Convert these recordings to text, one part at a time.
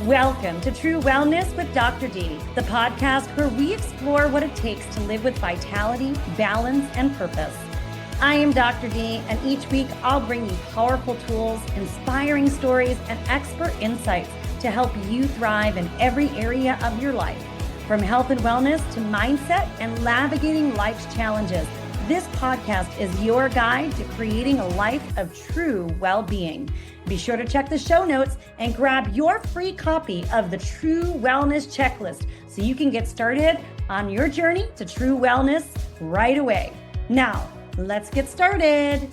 Welcome to True Wellness with Dr. D, the podcast where we explore what it takes to live with vitality, balance, and purpose. I am Dr. D, and each week I'll bring you powerful tools, inspiring stories, and expert insights to help you thrive in every area of your life. From health and wellness to mindset and navigating life's challenges, this podcast is your guide to creating a life of true well-being. Be sure to check the show notes and grab your free copy of the True Wellness Checklist so you can get started on your journey to true wellness right away. Now, let's get started.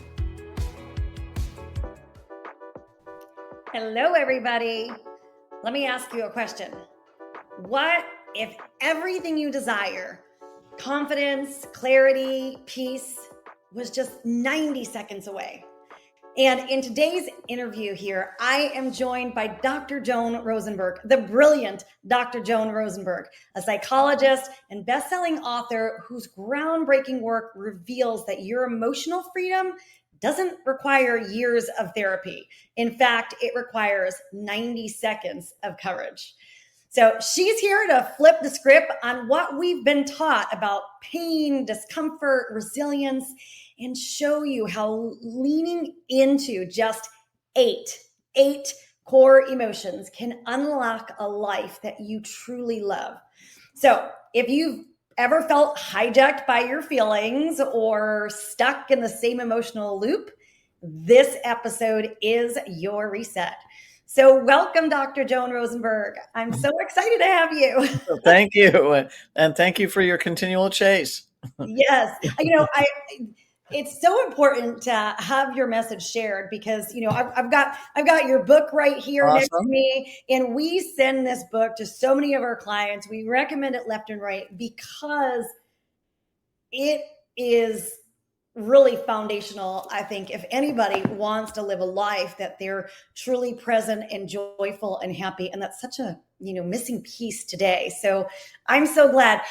Hello, everybody. Let me ask you a question. What if everything you desire, confidence, clarity, peace, was just 90 seconds away? And in today's interview here, I am joined by Dr. Joan Rosenberg, the brilliant Dr. Joan Rosenberg, a psychologist and best-selling author whose groundbreaking work reveals that your emotional freedom doesn't require years of therapy. In fact, it requires 90 seconds of courage. So she's here to flip the script on what we've been taught about pain, discomfort, resilience, and show you how leaning into just eight core emotions can unlock a life that you truly love. So if you've ever felt hijacked by your feelings or stuck in the same emotional loop, this episode is your reset. So welcome, Dr. Joan Rosenberg. I'm so excited to have you. Thank you. And thank you for your continual chase. Yes. It's so important to have your message shared because, I've got your book right here Awesome. next to me, and we send this book to so many of our clients. We recommend it left and right because it is really foundational. I think if anybody wants to live a life that they're truly present and joyful and happy, and that's such a missing piece today. So I'm so glad.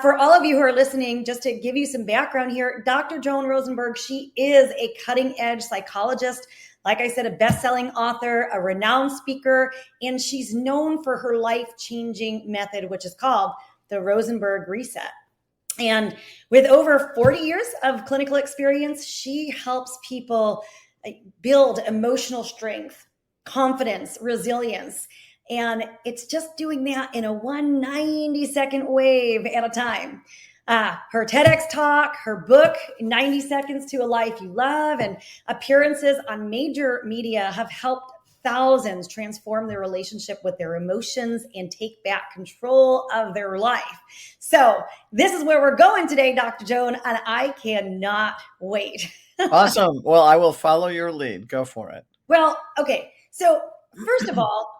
For all of you who are listening, just to give you some background here, Dr. Joan Rosenberg, she is a cutting edge psychologist. Like I said, a best-selling author, a renowned speaker, and she's known for her life-changing method, which is called the Rosenberg Reset. And with over 40 years of clinical experience, she helps people build emotional strength, confidence, resilience. And it's just doing that in a 190-second wave at a time. Her TEDx talk, her book, 90 Seconds to a Life You Love, and appearances on major media have helped thousands transform their relationship with their emotions and take back control of their life. So this is where we're going today, Dr. Joan, and I cannot wait. Awesome. Well, I will follow your lead. Go for it. Well, okay. So first of all,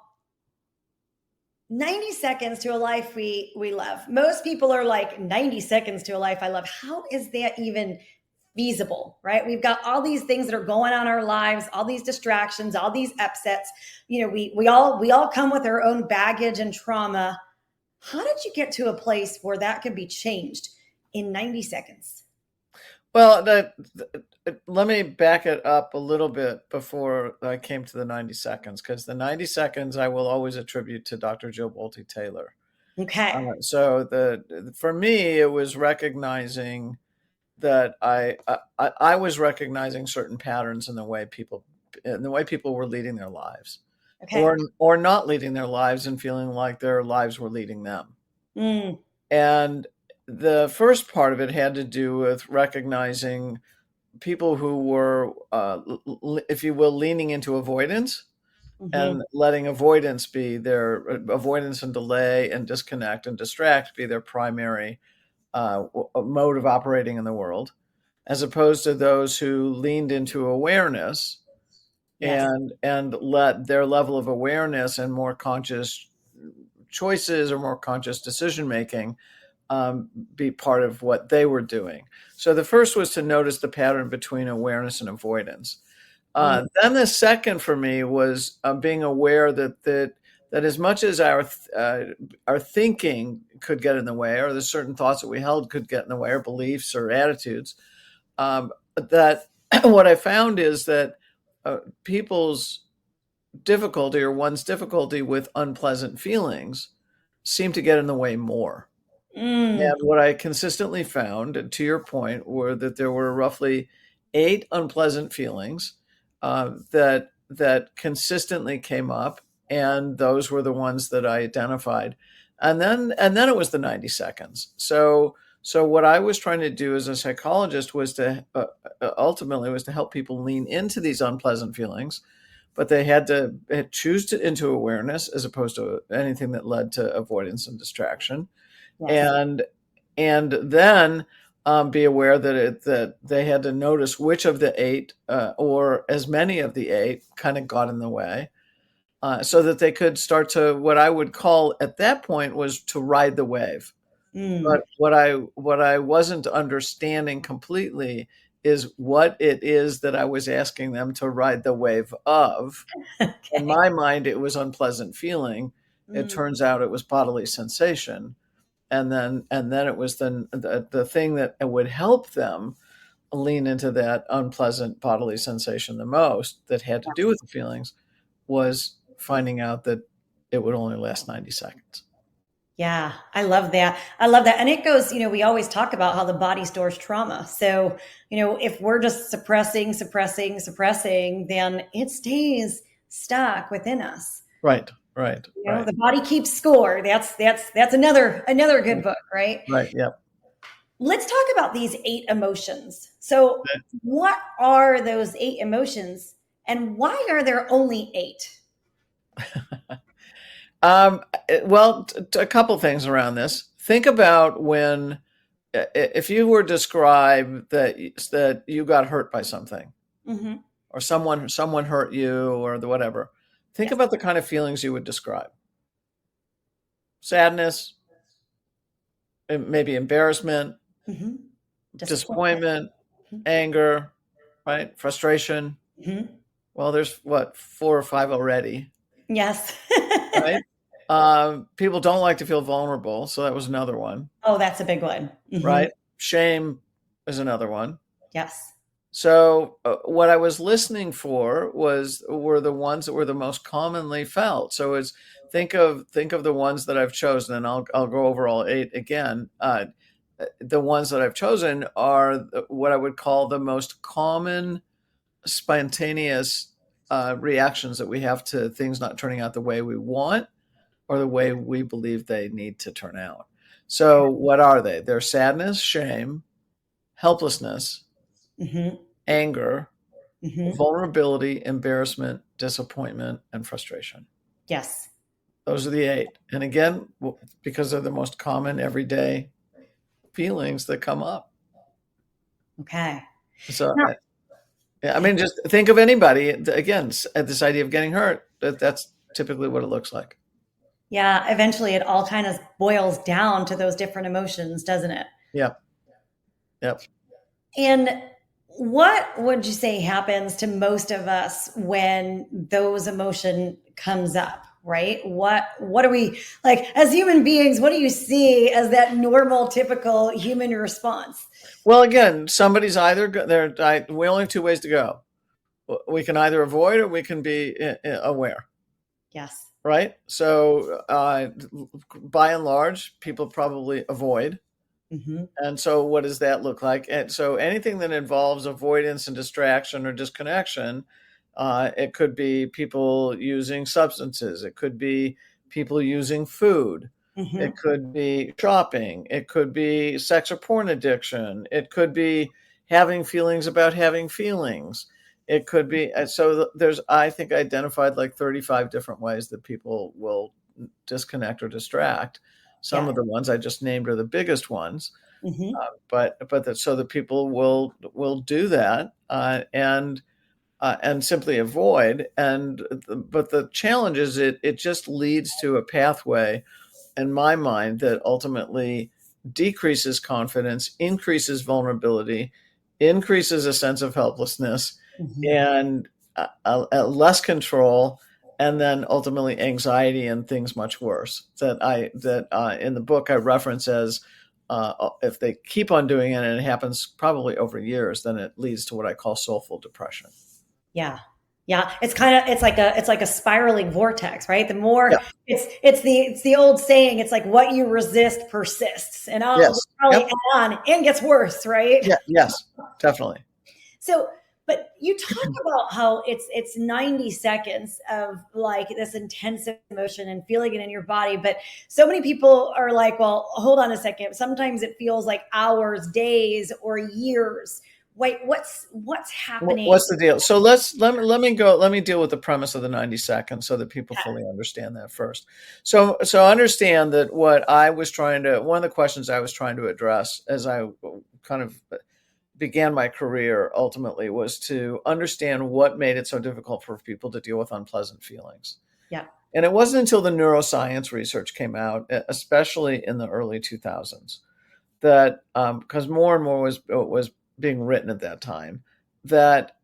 90 seconds to a life we love. Most people are like, 90 seconds to a life I love. How is that even feasible, right? We've got all these things that are going on in our lives, all these distractions, all these upsets. We all come with our own baggage and trauma. How did you get to a place where that can be changed in 90 seconds? Well, let me back it up a little bit before I came to the 90 seconds, because the 90 seconds I will always attribute to Dr. Joe Bolte Taylor. Okay. So for me, it was recognizing that I was recognizing certain patterns in the way people were leading their lives, okay, or not leading their lives and feeling like their lives were leading them. Mm. And the first part of it had to do with recognizing people who were, if you will, leaning into avoidance, Mm-hmm. and letting avoidance be their avoidance and delay and disconnect and distract be their primary mode of operating in the world, as opposed to those who leaned into awareness. Yes. and let their level of awareness and more conscious choices or more conscious decision making be part of what they were doing. So the first was to notice the pattern between awareness and avoidance. Then the second for me was being aware that as much as our thinking could get in the way, or the certain thoughts that we held could get in the way, or beliefs or attitudes, that what I found is that people's difficulty or one's difficulty with unpleasant feelings seem to get in the way more. Mm. And what I consistently found, and to your point, were that there were roughly 8 unpleasant feelings that consistently came up, and those were the ones that I identified. And then it was the 90 seconds. So what I was trying to do as a psychologist was to ultimately was to help people lean into these unpleasant feelings, but they had to choose into awareness as opposed to anything that led to avoidance and distraction, Yes. and then be aware that they had to notice which of the 8 or as many of the 8 kind of got in the way, so that they could start to, what I would call at that point, was to ride the wave. Mm. But what I wasn't understanding completely is what it is that I was asking them to ride the wave of. In Okay. my mind, it was unpleasant feeling. It Mm. turns out it was bodily sensation, and then it was the thing that would help them lean into that unpleasant bodily sensation the most, that had to do with the feelings, was finding out that it would only last 90 seconds. Yeah, I love that. I love that. And it goes, we always talk about how the body stores trauma. So, if we're just suppressing, then it stays stuck within us. Right, right, right, The body keeps score. That's another good book, right? right. Yep. Let's talk about these 8 emotions. So, what are those 8 emotions and why are there only 8? Well, a couple things around this. Think about when, if you were described that you got hurt by something, Mm-hmm. or someone hurt you, or the whatever. Think Yes. about the kind of feelings you would describe: sadness, maybe embarrassment, Mm-hmm. Disappointment. disappointment, anger, right? Frustration. Mm-hmm. Well, there's what, 4 or 5 already, Yes. right? People don't like to feel vulnerable, so that was another one, Oh, that's a big one. Hmm. right? Shame is another one. Yes. So what I was listening for were the ones that were the most commonly felt. So it's think of the ones that I've chosen, and I'll go over all 8 again. The ones that I've chosen are what I would call the most common spontaneous reactions that we have to things not turning out the way we want or the way we believe they need to turn out. So what are they? They're sadness, shame, helplessness, Hmm. anger, Hmm. vulnerability, embarrassment, disappointment, and frustration. Yes. Those are the 8. And again, because they're the most common everyday feelings that come up. Okay. So, Now, yeah, I mean, just think of anybody, again, this idea of getting hurt, that's typically what it looks like. yeah, eventually it all kind of boils down to those different emotions, doesn't it? Yep. Yep. And what would you say happens to most of us when those emotion comes up, right? What do we like as human beings, what do you see as that normal typical human response? Well, again, somebody's either there. We only have 2 ways to go. We can either avoid or we can be aware, Yes. right? So, by and large, people probably avoid. Hmm. And so, what does that look like? And so, anything that involves avoidance and distraction or disconnection, it could be people using substances, it could be people using food, it Hmm. could be shopping, it could be sex or porn addiction, it could be having feelings about having feelings. It could be, so there's, I think, identified like 35 different ways that people will disconnect or distract. Some Yeah. of the ones I just named are the biggest ones, Hmm. but that, so that people will do that, and simply avoid. But the challenge is it just leads to a pathway in my mind that ultimately decreases confidence, increases vulnerability, increases a sense of helplessness, Hmm. and less control, and then ultimately anxiety and things much worse. That in the book I reference as, if they keep on doing it and it happens probably over years, then it leads to what I call soulful depression. Yeah. Yeah, it's like a spiraling vortex, right? The more Yeah. it's the old saying, it's like what you resist persists. And I'll Yes. probably Yep. add on and gets worse, right? Yeah. Yes. Definitely. So, but you talk about how it's 90 seconds of like this intense emotion and feeling it in your body, but so many people are like, well, hold on a second. Sometimes it feels like hours, days, or years. Wait, what's happening? What's the deal? So let me deal with the premise of the 90 seconds so that people fully understand that first. So understand that one of the questions I was trying to address as I kind of began my career ultimately was to understand what made it so difficult for people to deal with unpleasant feelings. Yeah. And it wasn't until the neuroscience research came out, especially in the early 2000s, that because more and more was being written at that time, that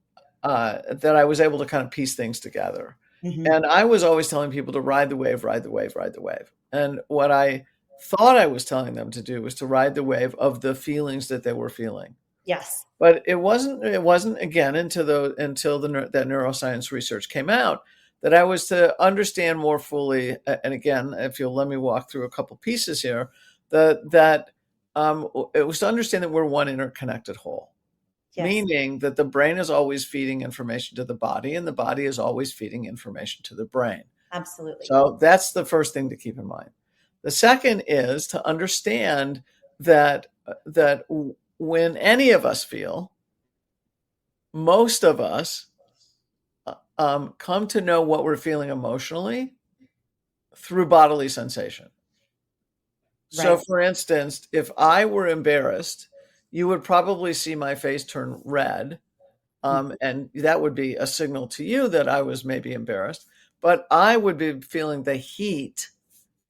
that I was able to kind of piece things together. Hmm. And I was always telling people to ride the wave, ride the wave, ride the wave. And what I thought I was telling them to do was to ride the wave of the feelings that they were feeling. Yes. But it wasn't. It wasn't again until that neuroscience research came out that I was to understand more fully. And again, if you'll let me walk through a couple pieces here, that it was to understand that we're one interconnected whole, Yes. meaning that the brain is always feeding information to the body, and the body is always feeding information to the brain. Absolutely. So that's the first thing to keep in mind. The second is to understand that when any of us feel, most of us come to know what we're feeling emotionally through bodily sensation. So, Right. for instance, if I were embarrassed, you would probably see my face turn red, Mhm. and that would be a signal to you that I was maybe embarrassed. But I would be feeling the heat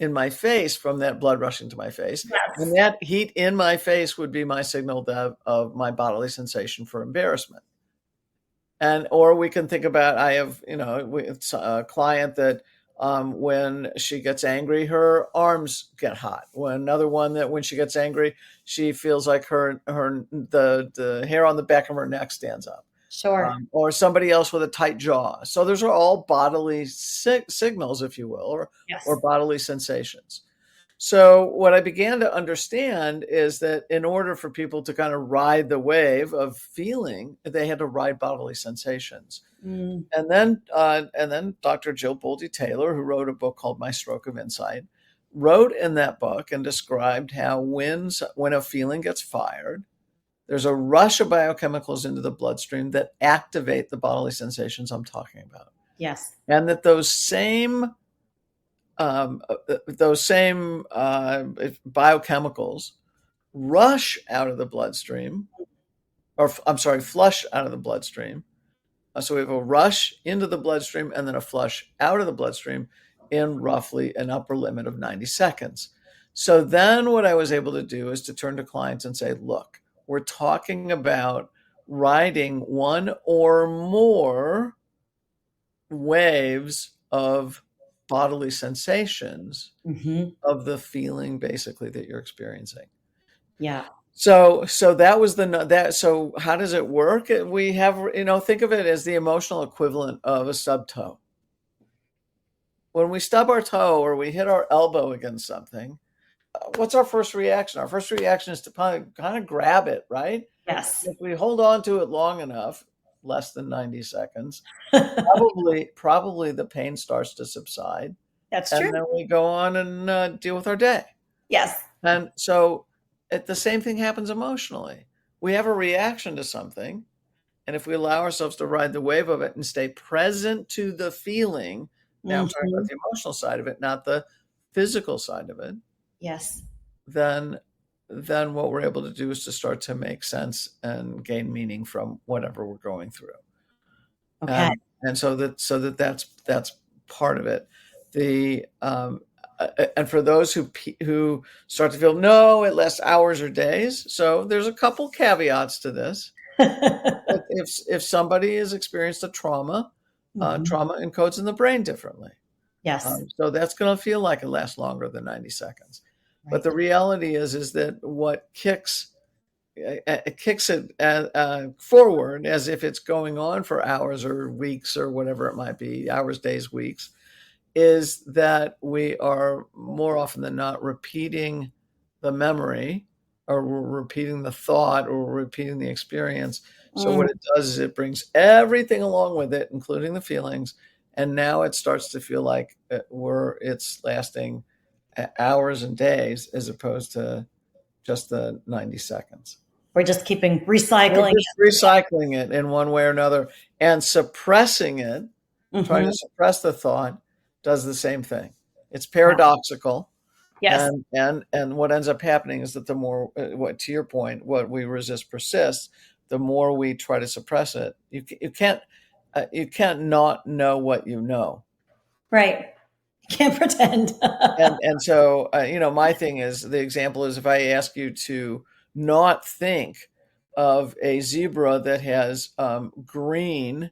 in my face from that blood rushing to my face, and Yes. that heat in my face would be my signal of my bodily sensation for embarrassment. And or we can think about I have it's a client that when she gets angry, her arms get hot. When another one that when she gets angry, she feels like the hair on the back of her neck stands up. Sure. Or somebody else with a tight jaw. So those are all bodily signals, if you will, or Yes. bodily sensations. So what I began to understand is that in order for people to kind of ride the wave of feeling, they had to ride bodily sensations. Mm, And then Dr. Jill Bolte Taylor, who wrote a book called My Stroke of Insight, wrote in that book and described how when a feeling gets fired, there's a rush of biochemicals into the bloodstream that activate the bodily sensations I'm talking about, yes. and that those same biochemicals rush out of the bloodstream, or I'm sorry, flush out of the bloodstream. So we have a rush into the bloodstream and then a flush out of the bloodstream in roughly an upper limit of 90 seconds. So then what I was able to do is to turn to clients and say, look, we're talking about riding one or more waves of bodily sensations Hmm. of the feeling basically that you're experiencing. Yeah. So that was that. So how does it work? We have, think of it as the emotional equivalent of a stub toe. When we stub our toe or we hit our elbow against something, what's our first reaction? Our first reaction is to kind of grab it, right? Yes. If we hold on to it long enough, less than 90 seconds, probably the pain starts to subside, That's true. and then we go on and deal with our day. Yes. And so the same thing happens emotionally. We have a reaction to something, and if we allow ourselves to ride the wave of it and stay present to the feeling, now I'm talking about Hmm. the emotional side of it, not the physical side of it, Yes. then then what we're able to do is to start to make sense and gain meaning from whatever we're going through. Okay. And that's part of it. The and for those who start to feel no, it lasts hours or days. So there's a couple caveats to this. If somebody has experienced a trauma, Hmm. trauma encodes in the brain differently. Yes. So that's going to feel like it lasts longer than 90 seconds. But Right. the reality is that what kicks it kicks it forward as if it's going on for hours or weeks or whatever it might be, hours, days, weeks, is that we are more often than not repeating the memory, or we're repeating the thought, or we're repeating the experience. So Mm. what it does is it brings everything along with it, including the feelings, and now it starts to feel like it's lasting hours and days as opposed to just the 90 seconds. We're just keeping We're recycling just recycling it in one way or another, and suppressing it, it. trying to Hmm. suppress the thought, does the same thing. It's Yeah. paradoxical, Yes. and what ends up happening is that the more, what to your point, what we resist persists. The more we try to suppress it, you can't not know what you know. Right. Can't pretend. And so, my thing is, the example is, if I ask you to not think of a zebra that has green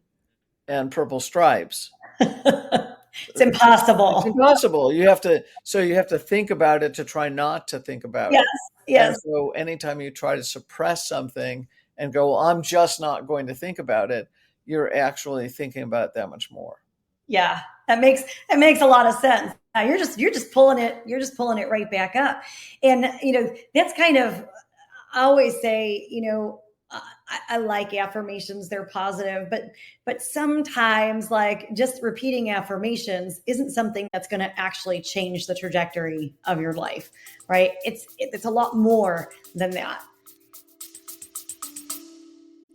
and purple stripes, It's it's impossible. impossible. You have to think about it to try not to think about Yes. it. And Yes. so anytime you try to suppress something and go, well, I'm just not going to think about it, you're actually thinking about it that much more. Yeah. That makes a lot of sense. Now you're just pulling it right back up. And that's kind of, I always say, I like affirmations. They're positive, but sometimes like just repeating affirmations isn't something that's going to actually change the trajectory of your life, right? It's a lot more than that.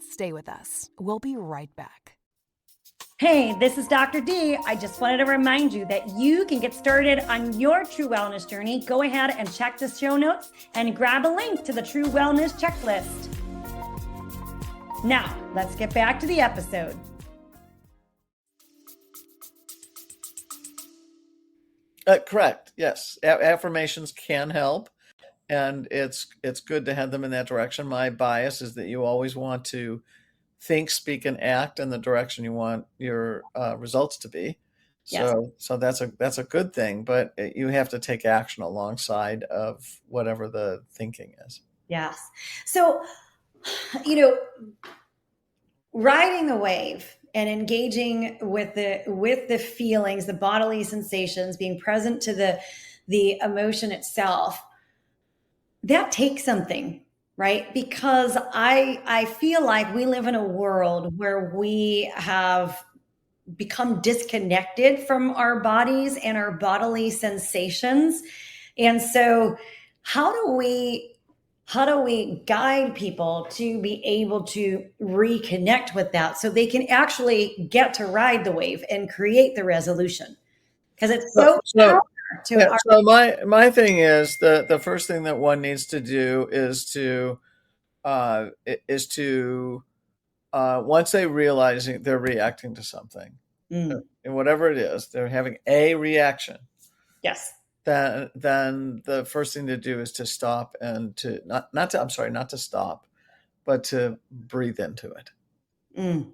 Stay with us. We'll be right back. Hey, this is Dr. D. I just wanted to remind you that you can get started on your true wellness journey. Go ahead and check the show notes and grab a link to the True Wellness Checklist. Now, let's get back to the episode. Correct. Yes. Affirmations can help, and it's good to head them in that direction. My bias is that you always want to think, speak, and act in the direction you want your results to be. Yes. So that's a good thing, but you have to take action alongside of whatever the thinking is. Yes. So, you know, riding the wave and engaging with the feelings, the bodily sensations, being present to the emotion itself, that takes something, right? Because I feel like we live in a world where we have become disconnected from our bodies and our bodily sensations. And so how do we guide people to be able to reconnect with that so they can actually get to ride the wave and create the resolution? Because it's So, so so counter to yeah, our. so my thing is, the first thing that one needs to do is to once they realize they're reacting to something, Mm, and whatever it is, they're having a reaction. yes. Then the first thing to do is to stop, and to not to I'm sorry, not to stop, but to breathe into it. Mm,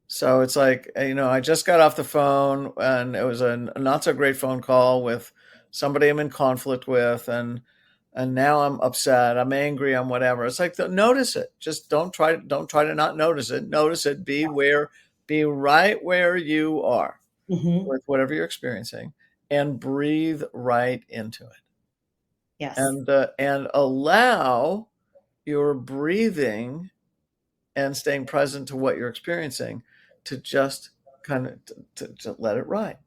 So it's like, I just got off the phone, and it was a not so great phone call with somebody I'm in conflict with, and now I'm upset, I'm angry, I'm whatever. It's like, notice it. Just don't try to not notice it. Notice it. Be right where you are mhm. with whatever you're experiencing, and breathe right into it. Yes. And allow your breathing and staying present to what you're experiencing to just kind of to let it ride.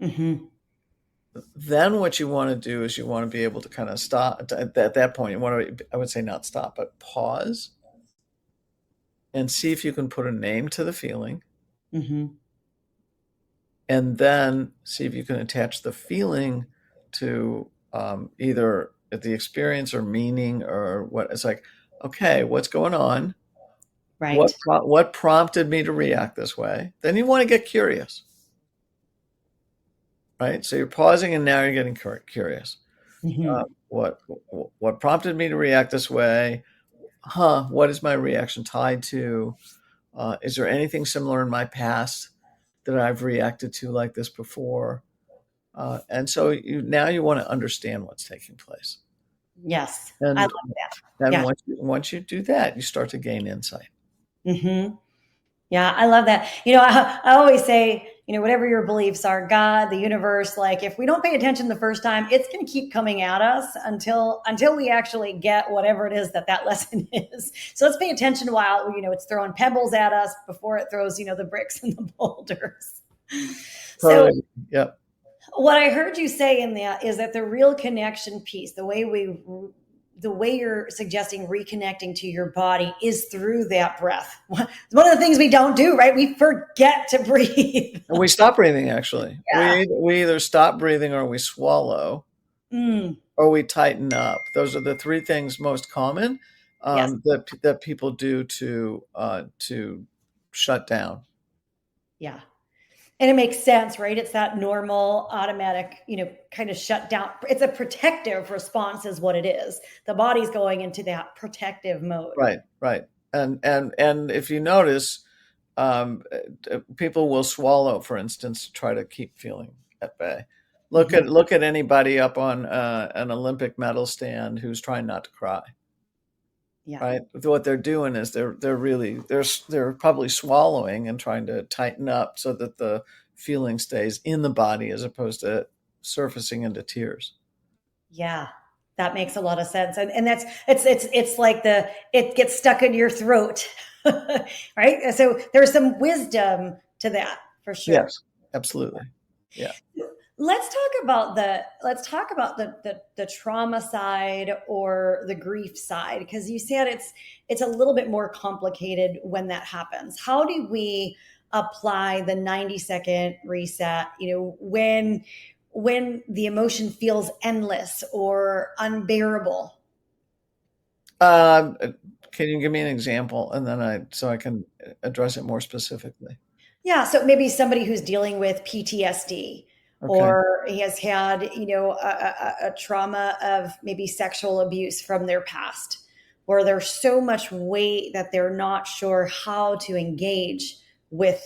Hmm. Then what you want to do is you want to be able to kind of stop at that point. You want to, I would say, not stop, but pause and see if you can put a name to the feeling, Hmm. and then see if you can attach the feeling to either the experience or meaning, or what. It's like, okay, what's going on? Right. What prompted me to react this way? Then you want to get curious, right? So you're pausing, and now you're getting curious. Hmm. What prompted me to react this way? What is my reaction tied to? Is there anything similar in my past that I've reacted to like this before? And so now you want to understand what's taking place. Yes. I And love that. and Yeah. once you do that, you start to gain insight. Hmm. Yeah, I love that. I always say, whatever your beliefs are, God, the universe, like if we don't pay attention the first time, it's going to keep coming at us until we actually get whatever it is that lesson is. So let's pay attention while, it's throwing pebbles at us before it throws, the bricks and the boulders. So Totally. Yep. what I heard you say in that is that the real connection piece, the way you're suggesting reconnecting to your body is through that breath. One of the things we don't do, right? We forget to breathe. And we stop breathing, actually. Yeah. We either stop breathing or we swallow Mm, or we tighten up. Those are the three things most common yes. that people do to shut down. Yeah. And it makes sense, right? It's that normal, automatic, kind of shut down. It's a protective response, is what it is. The body's going into that protective mode. Right, right. And if you notice, people will swallow, for instance, to try to keep feeling at bay. Look at anybody up on an Olympic medal stand who's trying not to cry. Yeah. Right. What they're doing is they're probably swallowing and trying to tighten up so that the feeling stays in the body as opposed to surfacing into tears. Yeah. That makes a lot of sense. And that's it's like it gets stuck in your throat. Right? So there's some wisdom to that for sure. Yes, absolutely. Yeah. Let's talk about the trauma side or the grief side, because you said it's a little bit more complicated when that happens. How do we apply the 90-second reset, when the emotion feels endless or unbearable? Um, can you give me an example, and then so I can address it more specifically? Yeah, so maybe somebody who's dealing with PTSD, Okay. or he has had, a trauma of maybe sexual abuse from their past, where there's so much weight that they're not sure how to engage with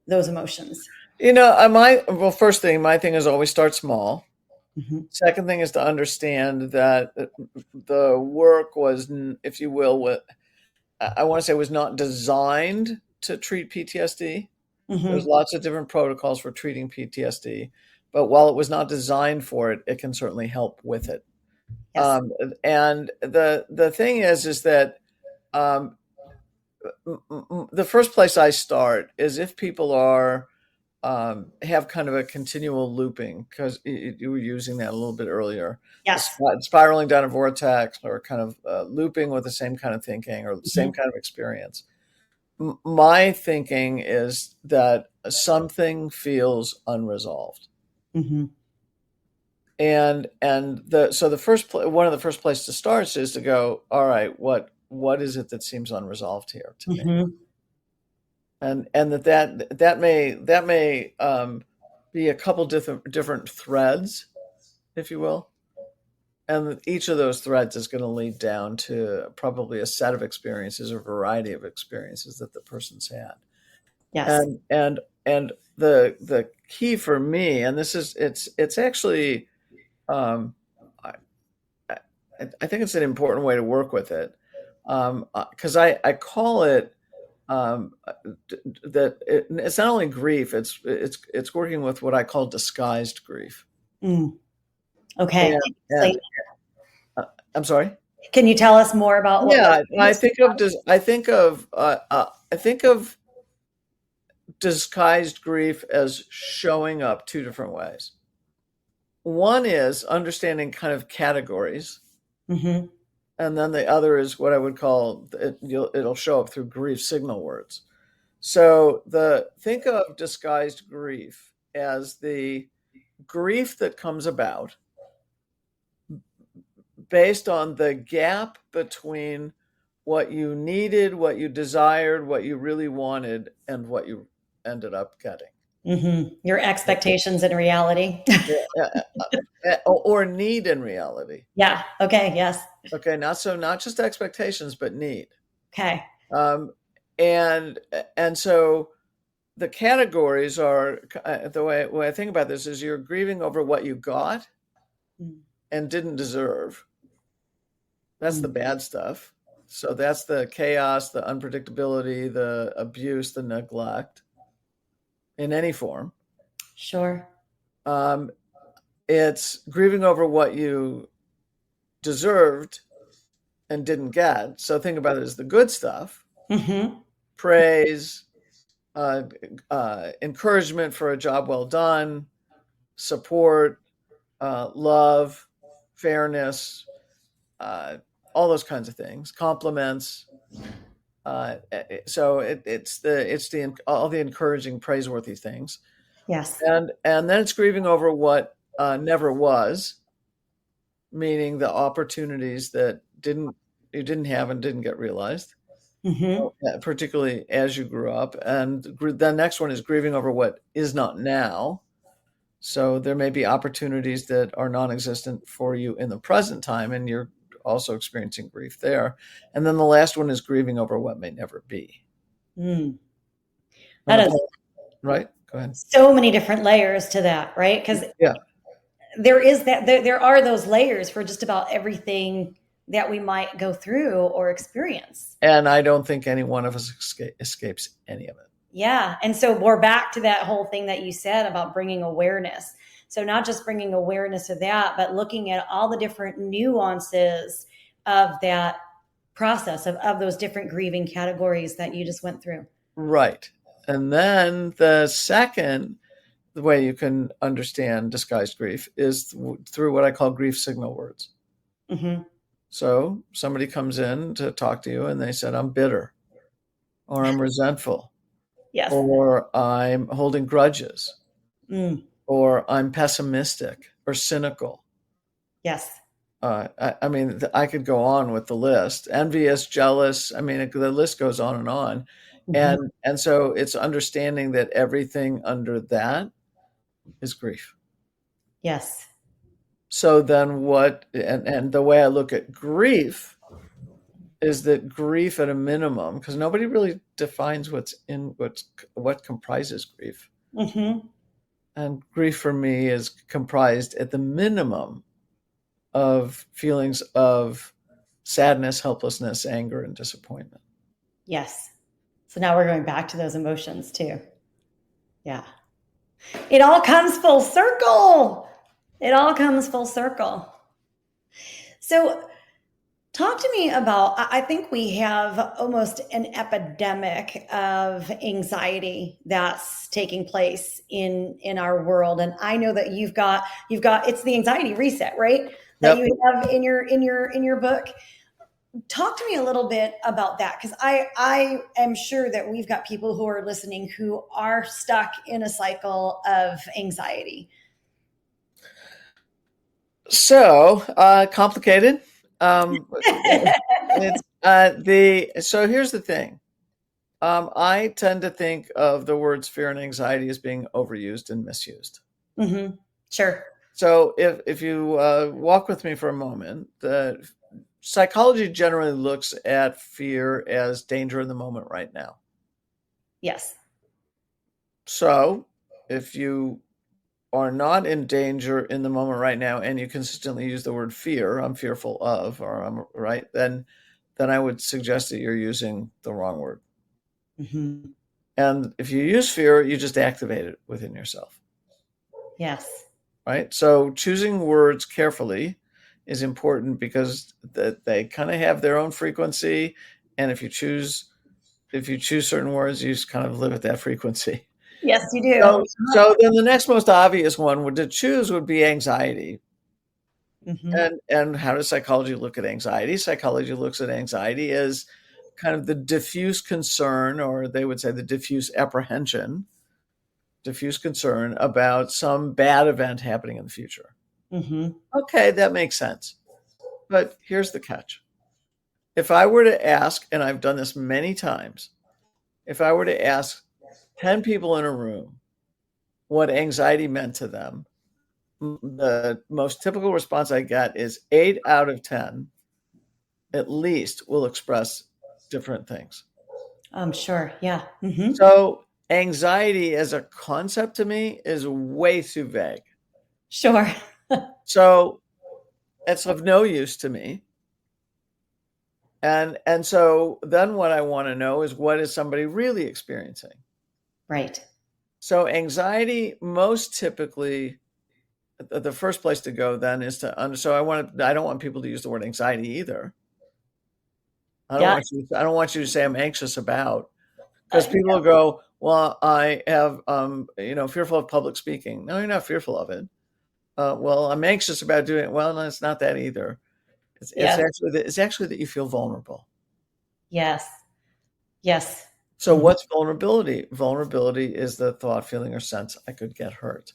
those emotions. First thing, my thing is always start small. Mhm. Second thing is to understand that the work was, if you will, what I want to say was not designed to treat PTSD. There's Mhm. lots of different protocols for treating PTSD, but while it was not designed for it, it can certainly help with it. Yes. And the thing is that um, the first place I start is if people are have kind of a continual looping, because you were using that a little bit earlier, Yes. spiraling down a vortex or kind of looping with the same kind of thinking or the same Mhm. kind of experience. My thinking is that something feels unresolved. Mhm. So the one of the first places to start is to go, all right, what is it that seems unresolved here to me? Mhm. And that may be a couple different threads, if you will, and each of those threads is going to lead down to probably a set of experiences or variety of experiences that the person's had. Yes. And the key for me, and this is it's actually um, I, I think it's an important way to work with it, because I call it it's not only grief, it's working with what I call disguised grief. Mm. Okay. And Explain. uh, I'm sorry. Can you tell us more about what Yeah, I think of disguised grief as showing up two different ways. One is understanding kind of categories, Mhm. and then the other is what I would call it'll show up through grief signal words. So think of disguised grief as the grief that comes about based on the gap between what you needed, what you desired, what you really wanted, and what you ended up getting. Mhm. Your expectations and reality. Or need in reality. Yeah. Okay. Yes. Okay, not just expectations, but need. Okay. Um, and so the categories are the way I think about this is you're grieving over what you got Mm. and didn't deserve, That's the bad stuff. So that's the chaos, the unpredictability, the abuse, the neglect in any form. Sure. It's grieving over what you deserved and didn't get. So think about it as the good stuff: Mm-hmm. praise, encouragement for a job well done, support, love, fairness, all those kinds of things, compliments. So it's all the encouraging, praiseworthy things, Yes. and then it's grieving over what never was, meaning the opportunities that you didn't have and didn't get realized, Mm-hmm. particularly as you grew up. And the next one is grieving over what is not now. So there may be opportunities that are non-existent for you in the present time, and you're also experiencing grief there. And then the last one is grieving over what may never be. Mm. And That is right? Go ahead. so many different layers to that, right? Because Yeah. there are those layers for just about everything that we might go through or experience. And I don't think any one of us escapes any of it. Yeah. And so we're back to that whole thing that you said about bringing awareness. So not just bringing awareness of that, but looking at all the different nuances of that process of those different grieving categories that you just went through. Right. And then the way you can understand disguised grief is through what I call grief signal words. Mm-hmm. So somebody comes in to talk to you and they said, I'm bitter, or I'm resentful, Yes. or I'm holding grudges, Mm. or I'm pessimistic or cynical. Yes. I mean, I could go on with the list. Envious, jealous. I mean, the list goes on and on. Mm-hmm. And so it's understanding that everything under that is grief. Yes. So then and the way I look at grief is that grief at a minimum, because nobody really defines what comprises grief. Mm-hmm. And grief for me is comprised at the minimum of feelings of sadness, helplessness, anger, and disappointment. Yes. So now we're going back to those emotions too. Yeah. It all comes full circle. It all comes full circle. So talk to me about, I think we have almost an epidemic of anxiety that's taking place in our world. And I know that you've got, it's the anxiety reset, right? That Yep. you have in your book. Talk to me a little bit about that, because I am sure that we've got people who are listening who are stuck in a cycle of anxiety. So complicated. So here's the thing. I tend to think of the words fear and anxiety as being overused and misused. Mm-hmm. Sure. So if you walk with me for a moment, the psychology generally looks at fear as danger in the moment right now. Yes. So if you are not in danger in the moment right now and you consistently use the word fear, I'm fearful of, or I'm right, then I would suggest that you're using the wrong word. Mm-hmm. And if you use fear, you just activate it within yourself. Yes. Right? So choosing words carefully is important, because they kind of have their own frequency. And if you choose certain words, you just kind of live at that frequency. Yes, you do. So then the next most obvious one to choose would be anxiety. Mm-hmm. And how does psychology look at anxiety? Psychology looks at anxiety as kind of the diffuse concern, or they would say the diffuse apprehension, diffuse concern about some bad event happening in the future. Mm-hmm. Okay, that makes sense. But here's the catch. If I were to ask, and I've done this many times, if I were to ask 10 people in a room what anxiety meant to them, the most typical response I get is 8 out of 10 at least will express different things. I'm sure. Yeah. Mm-hmm. So anxiety as a concept to me is way too vague. Sure. So it's of no use to me And so then what I want to know is, what is somebody really experiencing? Right. So anxiety, most typically, the first place to go then is to so I don't want people to use the word anxiety either. I don't Yeah. want you to say I'm anxious about, because people will go, well, I have fearful of public speaking. No, you're not fearful of it. Well, I'm anxious about doing it. Well, no, it's not that either. Yes. It's actually that you feel vulnerable. Yes. Yes. So what's vulnerability? Vulnerability is the thought, feeling, or sense I could get hurt.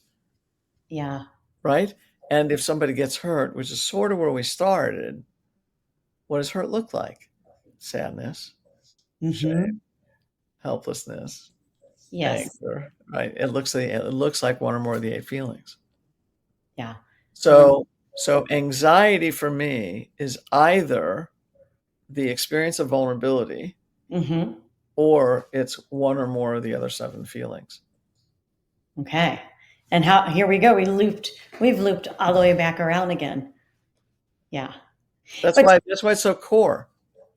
Yeah. Right? And if somebody gets hurt, which is sort of where we started, what does hurt look like? Sadness, shame, helplessness, Yes. anger, right? It looks like one or more of the 8 feelings. Yeah. So anxiety for me is either the experience of vulnerability, or it's one or more of the other 7 feelings. Okay. And here we go. We've looped all the way back around again. Yeah. That's why it's so core.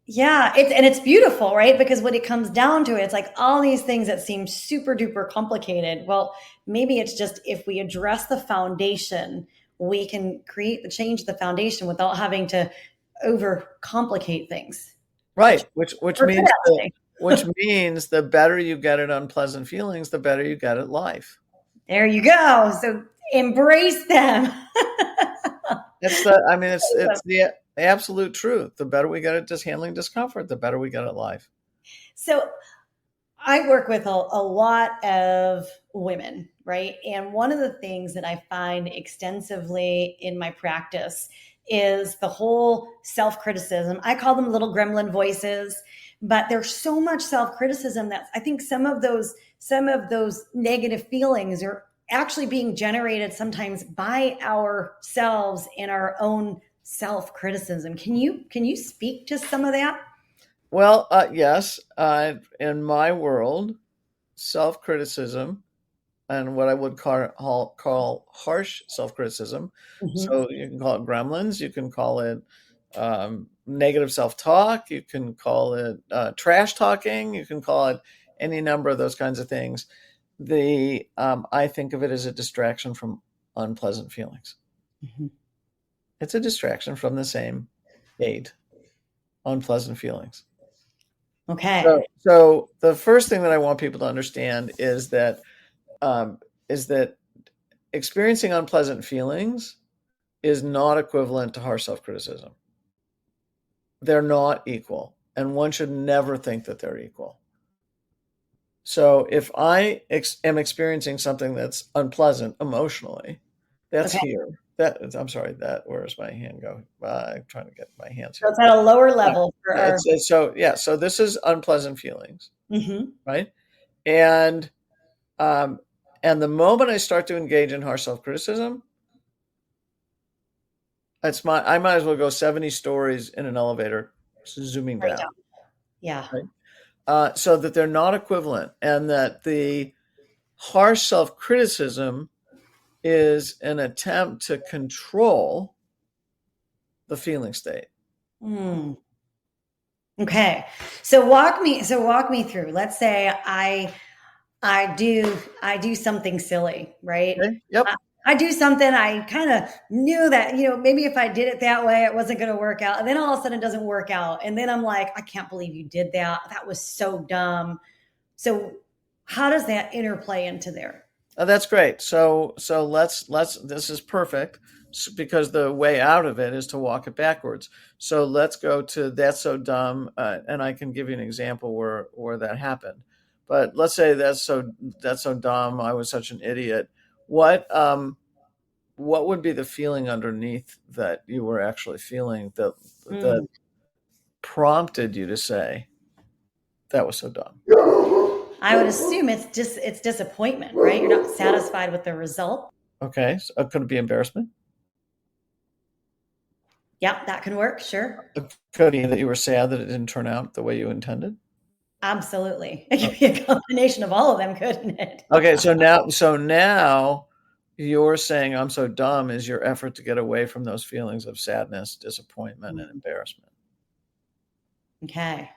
Yeah, it's beautiful, right? Because when it comes down to it, it's like all these things that seem super duper complicated. Well, maybe it's just, if we address the foundation, we can change the foundation without having to overcomplicate things. Right. Which means the better you get at unpleasant feelings, the better you get at life. There you go. So embrace them. It's the absolute truth. The better we get at just handling discomfort, the better we get at life. So I work with a lot of women, right? And one of the things that I find extensively in my practice is the whole self-criticism. I call them little gremlin voices, but there's so much self-criticism that I think some of those negative feelings are actually being generated sometimes by ourselves in our own self-criticism. Can you speak to some of that? Well, yes. In my world, self-criticism, and what I would call harsh self-criticism. So you can call it gremlins. You can call it negative self-talk. You can call it trash talking. You can call it any number of those kinds of things. I think of it as a distraction from unpleasant feelings. It's a distraction from the same 8 unpleasant feelings. Okay. So the first thing that I want people to understand is that experiencing unpleasant feelings is not equivalent to harsh self-criticism. They're not equal, and one should never think that they're equal. So if I am experiencing something that's unpleasant emotionally, that's here. I'm sorry, where's my hand go? I'm trying to get my hands So here. it's at a lower level for our... So this is unpleasant feelings, right? And the moment I start to engage in harsh self-criticism, I might as well go 70 stories in an elevator, zooming down. Yeah. Right? So that they're not equivalent, and that the harsh self-criticism is an attempt to control the feeling state. Okay. So walk me through. Let's say I do something silly, right? Okay? Yep. I do something, I kind of knew that, maybe if I did it that way, it wasn't going to work out. And then all of a sudden it doesn't work out. And then I'm like, I can't believe you did that. That was so dumb. So how does that interplay into there? That's great. So let's this is perfect, because the way out of it is to walk it backwards. So let's go to that's so dumb, and I can give you an example where that happened. But let's say that's so dumb. I was such an idiot. What would be the feeling underneath that you were actually feeling that prompted you to say that was so dumb? I would assume it's disappointment, right? You're not satisfied with the result. Okay. So could it be embarrassment? Yeah, that can work. Sure. Could it be that you were sad that it didn't turn out the way you intended? Absolutely. It could be a combination of all of them, couldn't it? Okay. So now you're saying I'm so dumb is your effort to get away from those feelings of sadness, disappointment, and embarrassment. Okay.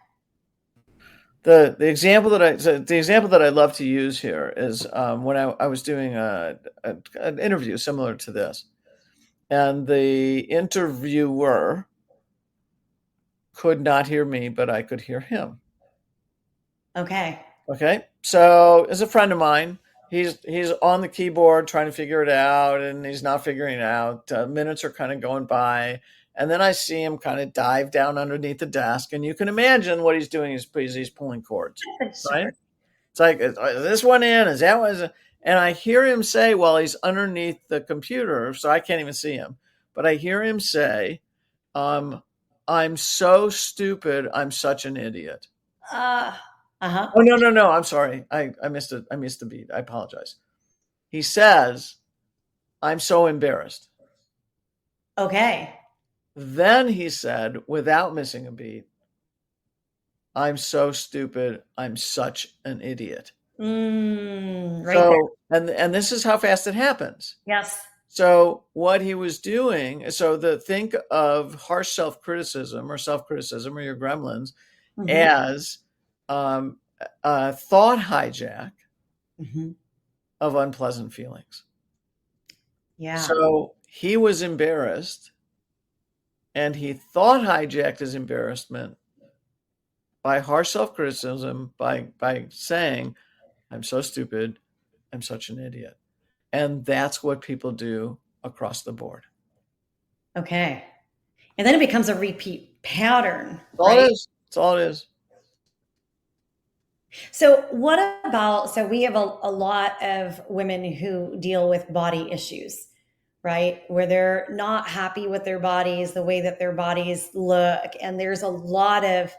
The example that I love to use here is when I was doing an interview similar to this, and the interviewer could not hear me, but I could hear him. Okay. Okay, so as a friend of mine, he's on the keyboard trying to figure it out, and he's not figuring it out. Minutes are kind of going by, and then I see him kind of dive down underneath the desk, and you can imagine what he's doing is he's pulling cords, right? Sure. It's like, is this one in? Is that one? And I hear him say, while he's underneath the computer, so I can't even see him, but I hear him say, I'm so stupid. I'm such an idiot. Uh-huh. Oh, no. I'm sorry. I missed it. I missed the beat. I apologize. He says, I'm so embarrassed. Okay. Then he said, without missing a beat, I'm so stupid. I'm such an idiot. Right there. So, and this is how fast it happens. Yes. So what he was doing, think of harsh self-criticism or your gremlins as a thought hijack of unpleasant feelings. Yeah. So he was embarrassed, and he thought hijacked his embarrassment by harsh self-criticism, by saying, I'm so stupid, I'm such an idiot. And that's what people do across the board. Okay. And then it becomes a repeat pattern, That's all right? it is. That's all it is. So what about, so we have a lot of women who deal with body issues, right? Where they're not happy with their bodies, the way that their bodies look. And there's a lot of,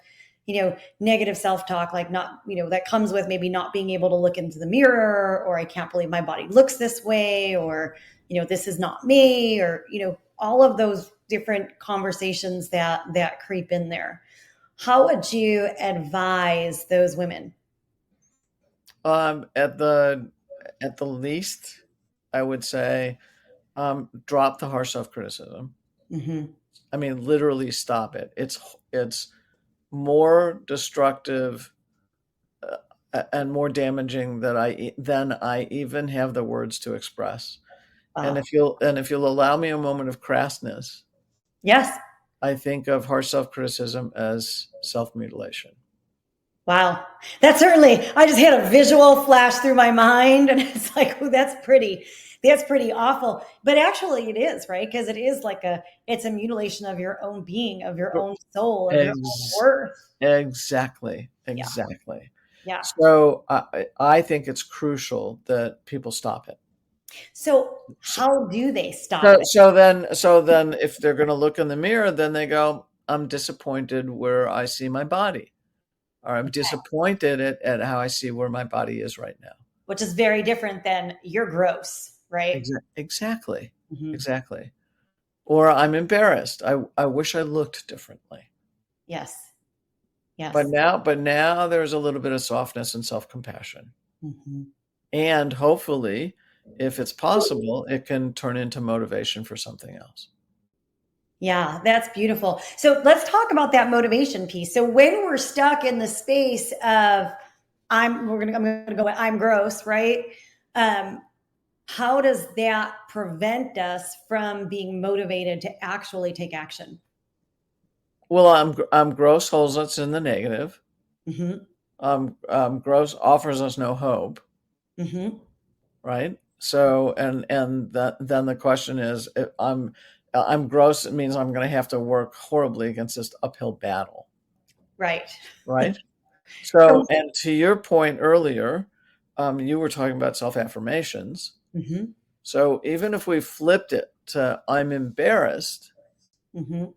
negative self-talk, like not, that comes with maybe not being able to look into the mirror, or I can't believe my body looks this way, or, this is not me, or, all of those different conversations that creep in there. How would you advise those women? At the least, I would say, drop the harsh self-criticism. I mean, literally stop it. It's more destructive and more damaging than I even have the words to express. And if you'll allow me a moment of crassness, Yes. I think of harsh self-criticism as self-mutilation. Wow. That certainly, I just had a visual flash through my mind, and it's like, oh, that's pretty awful. But actually it is, right? Because it is it's a mutilation of your own being, of your own soul, of your own worth. Exactly. Yeah. So I think it's crucial that people stop it. So how do they stop it? So then if they're going to look in the mirror, then they go, I'm disappointed where I see my body, or I'm disappointed at how I see where my body is right now. Which is very different than you're gross, right? Exactly. Exactly. Or I'm embarrassed. I wish I looked differently. Yes. Yes. But now there's a little bit of softness and self-compassion. And hopefully, if it's possible, it can turn into motivation for something else. Yeah, that's beautiful. So let's talk about that motivation piece. So when we're stuck in the space of I'm gonna go I'm gross, right? How does that prevent us from being motivated to actually take action? Well, I'm gross holds us in the negative. Gross offers us no hope. Right. So then the question is, if I'm gross, it means I'm going to have to work horribly against this uphill battle. Right. Right. So, and to your point earlier, you were talking about self-affirmations. So even if we flipped it to I'm embarrassed, then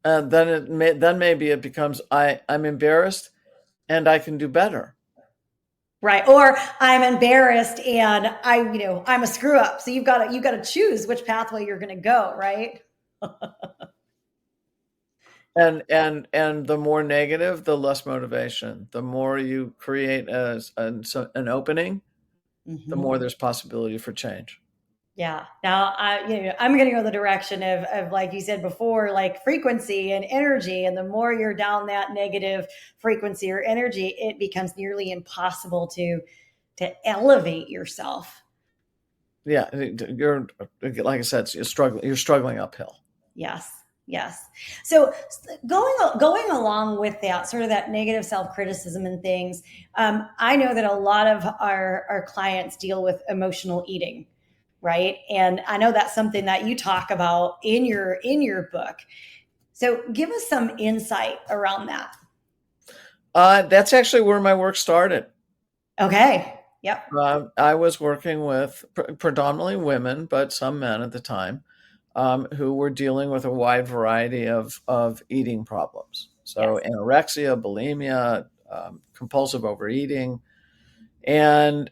maybe it becomes I'm embarrassed and I can do better. Right. Or I'm embarrassed and I'm a screw up. So you've got to choose which pathway you're going to go. Right. And the more negative, the less motivation. The more you create an opening, the more there's possibility for change. Yeah. Now, I'm going to go the direction of, like you said before, like frequency and energy. And the more you're down that negative frequency or energy, it becomes nearly impossible to elevate yourself. Yeah, you're like I said, you're struggling uphill. Yes. Yes. So going along with that, sort of that negative self criticism and things, I know that a lot of our clients deal with emotional eating, right? And I know that's something that you talk about in your book. So give us some insight around that. That's actually where my work started. Okay. Yep. I was working with predominantly women, but some men at the time, who were dealing with a wide variety of eating problems. So Yes. anorexia, bulimia, compulsive overeating. And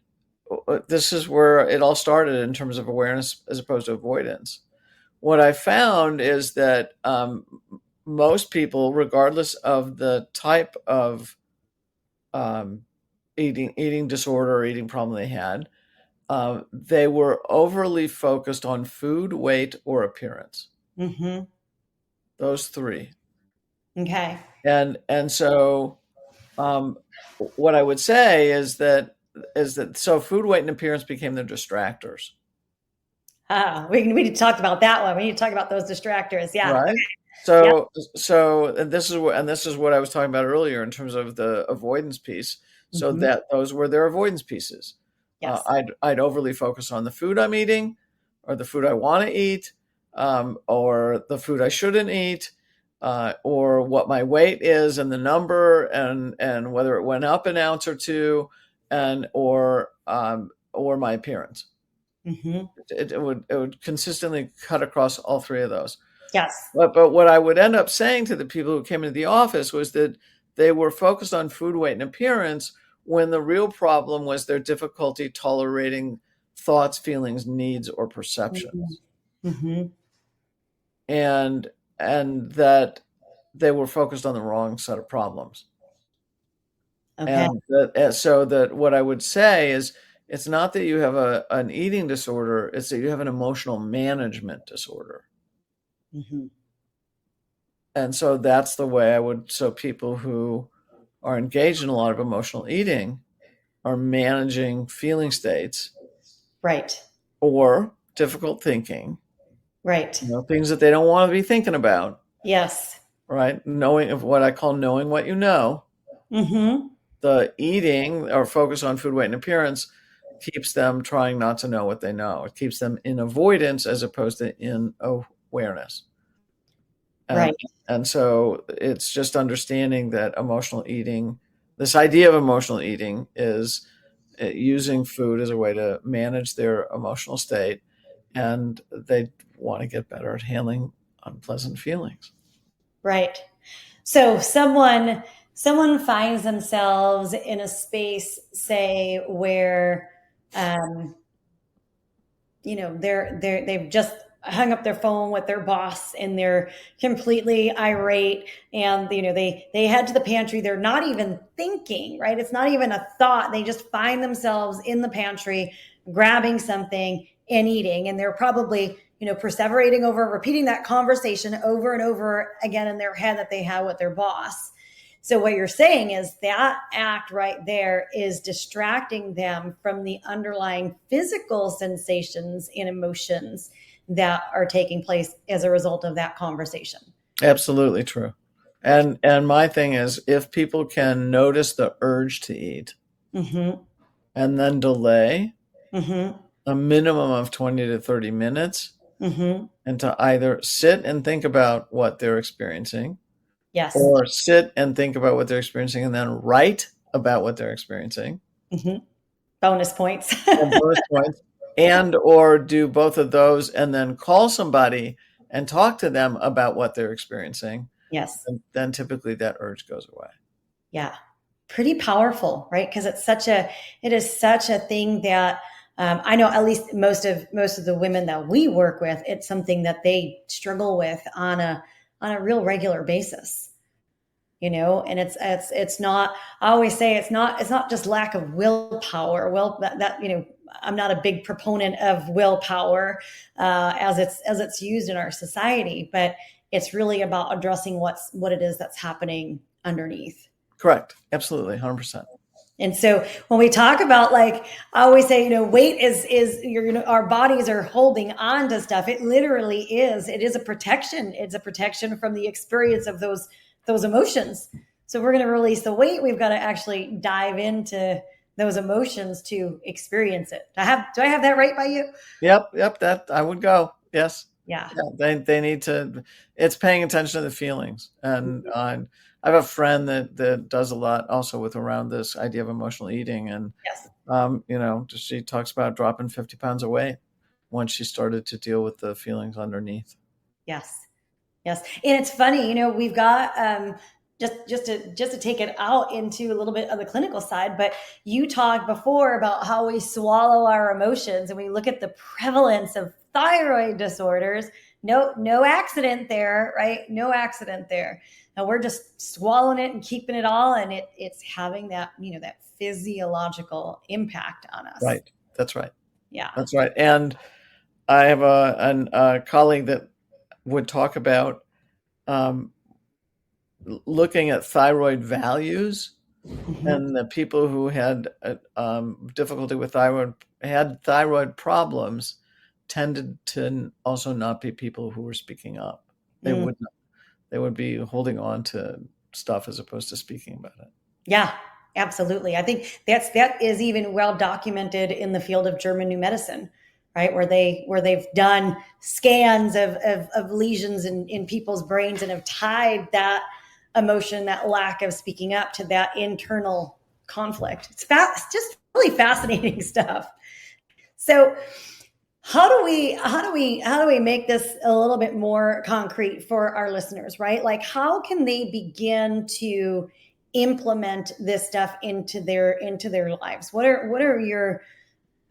this is where it all started in terms of awareness as opposed to avoidance. What I found is that most people, regardless of the type of um, eating disorder or eating problem they had, they were overly focused on food, weight, or appearance. Mm-hmm. Those three. Okay. And so um, what I would say is that so food, weight, and appearance became their distractors. We need to talk about that one. We need to talk about those distractors. Yeah. Right. Yep. So and this is what I was talking about earlier in terms of the avoidance piece. So Mm-hmm. that those were their avoidance pieces. Yes. I'd overly focus on the food I'm eating, or the food I want to eat, or the food I shouldn't eat, or what my weight is and the number, and whether it went up an ounce or two, and or my appearance. Mm-hmm. It would consistently cut across all three of those. Yes. But what I would end up saying to the people who came into the office was that they were focused on food, weight, and appearance when the real problem was their difficulty tolerating thoughts, feelings, needs, or Mm-hmm. perceptions, Mm-hmm. and that they were focused on the wrong set of problems. Okay. So that what I would say is it's not that you have an eating disorder, it's that you have an emotional management disorder. Mm-hmm. And so that's the way I would, so people who are engaged in a lot of emotional eating are managing feeling states Right. or difficult thinking, Right. things that they don't want to be thinking about, Yes. right? Knowing of what I call knowing what you know. Mm-hmm. The eating or focus on food, weight, and appearance keeps them trying not to know what they know. It keeps them in avoidance as opposed to in awareness. And Right. and so it's just understanding that emotional eating, this idea of emotional eating is using food as a way to manage their emotional state, and they want to get better at handling unpleasant feelings. Right. So someone finds themselves in a space, say, where um, they've just hung up their phone with their boss and they're completely irate, and they head to the pantry. They're not even thinking, right? It's not even a thought. They just find themselves in the pantry grabbing something and eating, and they're probably perseverating over repeating that conversation over and over again in their head that they had with their boss. So what you're saying is that act right there is distracting them from the underlying physical sensations and emotions that are taking place as a result of that conversation. Absolutely true. And my thing is, if people can notice the urge to eat Mm-hmm. and then delay Mm-hmm. a minimum of 20 to 30 minutes, Mm-hmm. and to either sit and think about what they're experiencing, Yes. or sit and think about what they're experiencing and then write about what they're experiencing, Mm-hmm. Bonus points. and bonus points, and or do both of those and then call somebody and talk to them about what they're experiencing, Yes. and then typically that urge goes away. Yeah. Pretty powerful, right? Because it is such a thing that I know at least most of the women that we work with, it's something that they struggle with on a real regular basis. And it's not, I always say it's not just lack of willpower. Well, that I'm not a big proponent of willpower as it's used in our society, but it's really about addressing what it is that's happening underneath. Correct. Absolutely. 100%. And so when we talk about, like, I always say, weight is our bodies are holding on to stuff. It literally is. It is a protection. It's a protection from the experience of those emotions. So we're going to release the weight. We've got to actually dive into those emotions to experience it. Do I have that right by you? Yep. That I would go. Yes. Yeah. They need to. It's paying attention to the feelings, and I have a friend that does a lot also with around this idea of emotional eating, and Yes. she talks about dropping 50 pounds of weight once she started to deal with the feelings underneath. Yes. Yes. And it's funny, we've got just to take it out into a little bit of the clinical side, but you talked before about how we swallow our emotions, and we look at the prevalence of thyroid disorders. No accident there, right? No accident there. And we're just swallowing it and keeping it all, and it's having that, that physiological impact on us. Right. That's right. Yeah. That's right. And I have a colleague that would talk about looking at thyroid values, Mm-hmm. and the people who had difficulty with had thyroid problems tended to also not be people who were speaking up. They Mm. would be holding on to stuff as opposed to speaking about it. Yeah, absolutely. I think that is even well documented in the field of German new medicine, right? Where they've done scans of lesions in people's brains and have tied that emotion, that lack of speaking up, to that internal conflict. It's just really fascinating stuff. So how do we make this a little bit more concrete for our listeners, right? Like, how can they begin to implement this stuff into their lives? What are your,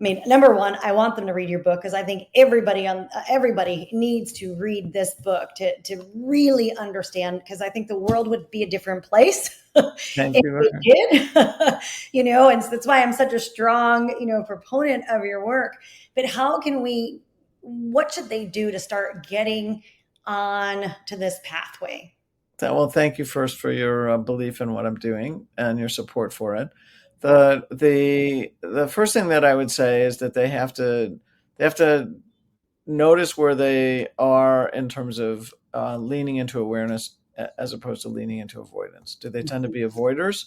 number one, I want them to read your book, because I think everybody needs to read this book to really understand, because I think the world would be a different place Thank if you. we did. And so that's why I'm such a strong, proponent of your work. But what should they do to start getting on to this pathway? Well, thank you first for your belief in what I'm doing and your support for it. The first thing that I would say is that they have to notice where they are in terms of leaning into awareness as opposed to leaning into avoidance. Do they tend to be avoiders?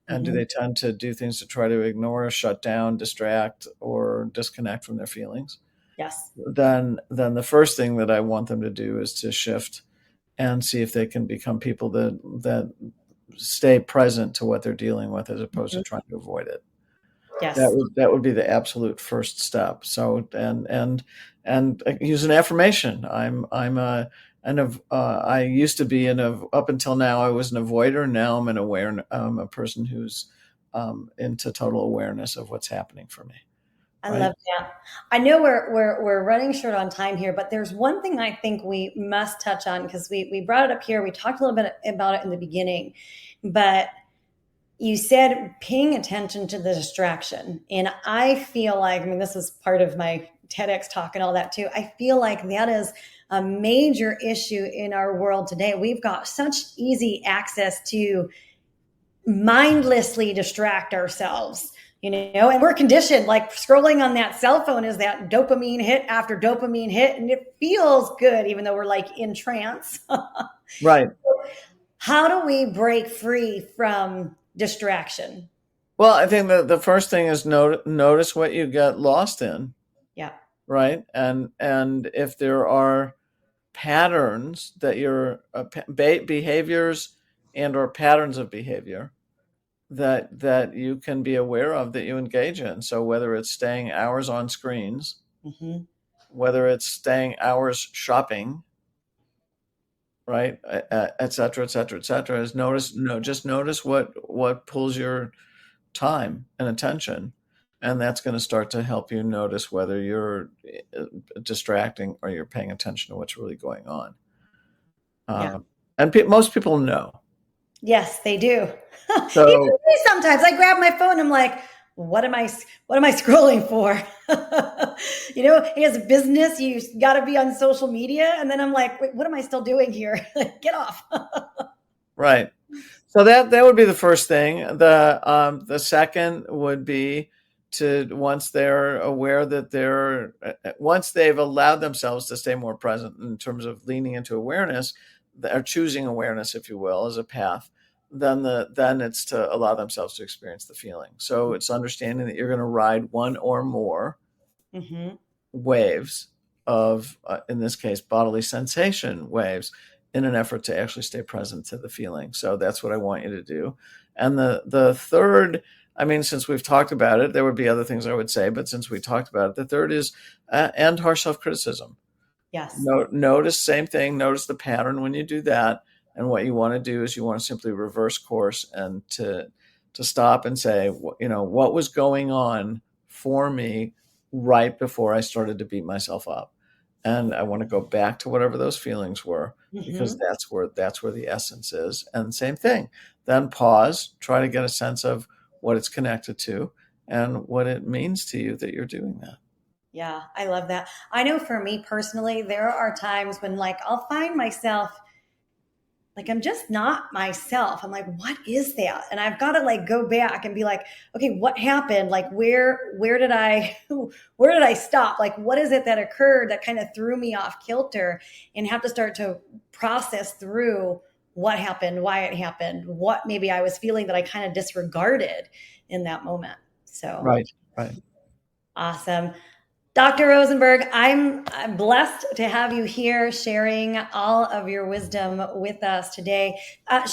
And do they tend to do things to try to ignore, shut down, distract, or disconnect from their feelings? Yes. Then the first thing that I want them to do is to shift and see if they can become people that stay present to what they're dealing with as opposed to trying to avoid it. Yes. That would be the absolute first step. So and use an affirmation. I used to be up until now I was an avoider. Now I'm a person who's into total awareness of what's happening for me. I Right? love that. I know we're running short on time here, but there's one thing I think we must touch on, because we brought it up here. We talked a little bit about it in the beginning, but you said paying attention to the distraction. And I feel like, this is part of my TEDx talk and all that too. I feel like that is a major issue in our world today. We've got such easy access to mindlessly distract ourselves, and we're conditioned, like scrolling on that cell phone is that dopamine hit after dopamine hit, and it feels good, even though we're like in trance. Right. How do we break free from distraction? Well, I think the first thing is notice what you get lost in. Yeah. Right. And if there are patterns that your behaviors and or patterns of behavior that you can be aware of, that you engage in. So whether it's staying hours on screens, whether it's staying hours shopping, right, et cetera, et cetera, et cetera, is just notice what pulls your time and attention. And that's going to start to help you notice whether you're distracting or you're paying attention to what's really going on. Yeah. And most people know. Yes, they do. So Even me sometimes I grab my phone and I'm like, what am I scrolling for? He has a business. You got to be on social media. And then I'm like, wait, what am I still doing here? Get off. Right. So that would be the first thing. The second would be to, once they're aware that once they've allowed themselves to stay more present in terms of leaning into awareness, or choosing awareness, if you will, as a path, then it's to allow themselves to experience the feeling. So it's understanding that you're going to ride one or more waves of, in this case, bodily sensation waves, in an effort to actually stay present to the feeling. So that's what I want you to do. And the third, since we've talked about it, there would be other things I would say, but since we talked about it, the third is end harsh self-criticism. Yes. Notice, same thing, notice the pattern when you do that. And what you want to do is you want to simply reverse course and to stop and say, what was going on for me right before I started to beat myself up. And I want to go back to whatever those feelings were, because that's where the essence is. And same thing, then pause, try to get a sense of what it's connected to and what it means to you that you're doing that. Yeah, I love that. I know for me personally, there are times when I'll find myself I'm just not myself. I'm like, what is that? And I've got to go back and be like, okay, what happened? Where did I stop? What is it that occurred that kind of threw me off kilter, and have to start to process through what happened, why it happened, what maybe I was feeling that I kind of disregarded in that moment. So, right. Awesome. Dr. Rosenberg, I'm blessed to have you here sharing all of your wisdom with us today.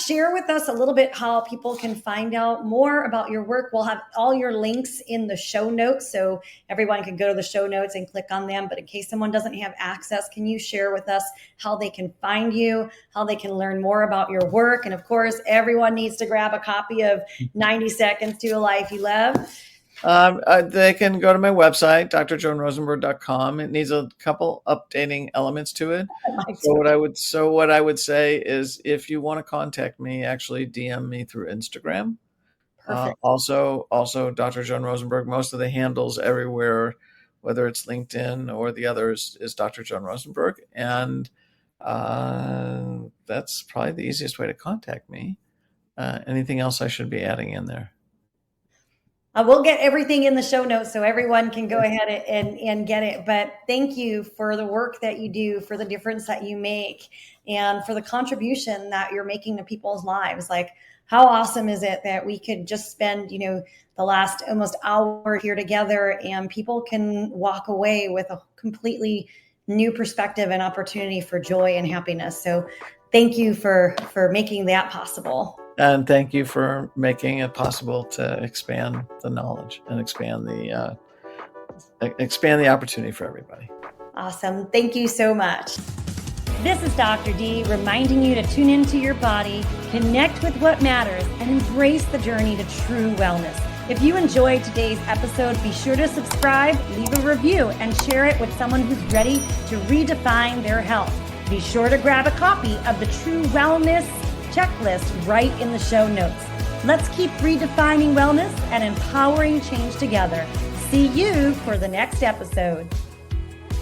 Share with us a little bit how people can find out more about your work. We'll have all your links in the show notes, so everyone can go to the show notes and click on them. But in case someone doesn't have access, can you share with us how they can find you, how they can learn more about your work? And of course, everyone needs to grab a copy of 90 Seconds to a Life You Love. They can go to my website, drjoanrosenberg.com. It needs a couple updating elements to it. So what I would say is, if you want to contact me, actually DM me through Instagram. Perfect. Also Dr. Joan Rosenberg. Most of the handles everywhere, whether it's LinkedIn or the others, is Dr. Joan Rosenberg. And that's probably the easiest way to contact me. Anything else I should be adding in there? We'll get everything in the show notes so everyone can go ahead and get it. But thank you for the work that you do, for the difference that you make, and for the contribution that you're making to people's lives. How awesome is it that we could just spend, the last almost hour here together, and people can walk away with a completely new perspective and opportunity for joy and happiness. So thank you for making that possible. And thank you for making it possible to expand the knowledge and expand the opportunity for everybody. Awesome. Thank you so much. This is Dr. D, reminding you to tune into your body, connect with what matters, and embrace the journey to true wellness. If you enjoyed today's episode, be sure to subscribe, leave a review, and share it with someone who's ready to redefine their health. Be sure to grab a copy of the True Wellness Checklist right in the show notes. Let's keep redefining wellness and empowering change together. See you for the next episode.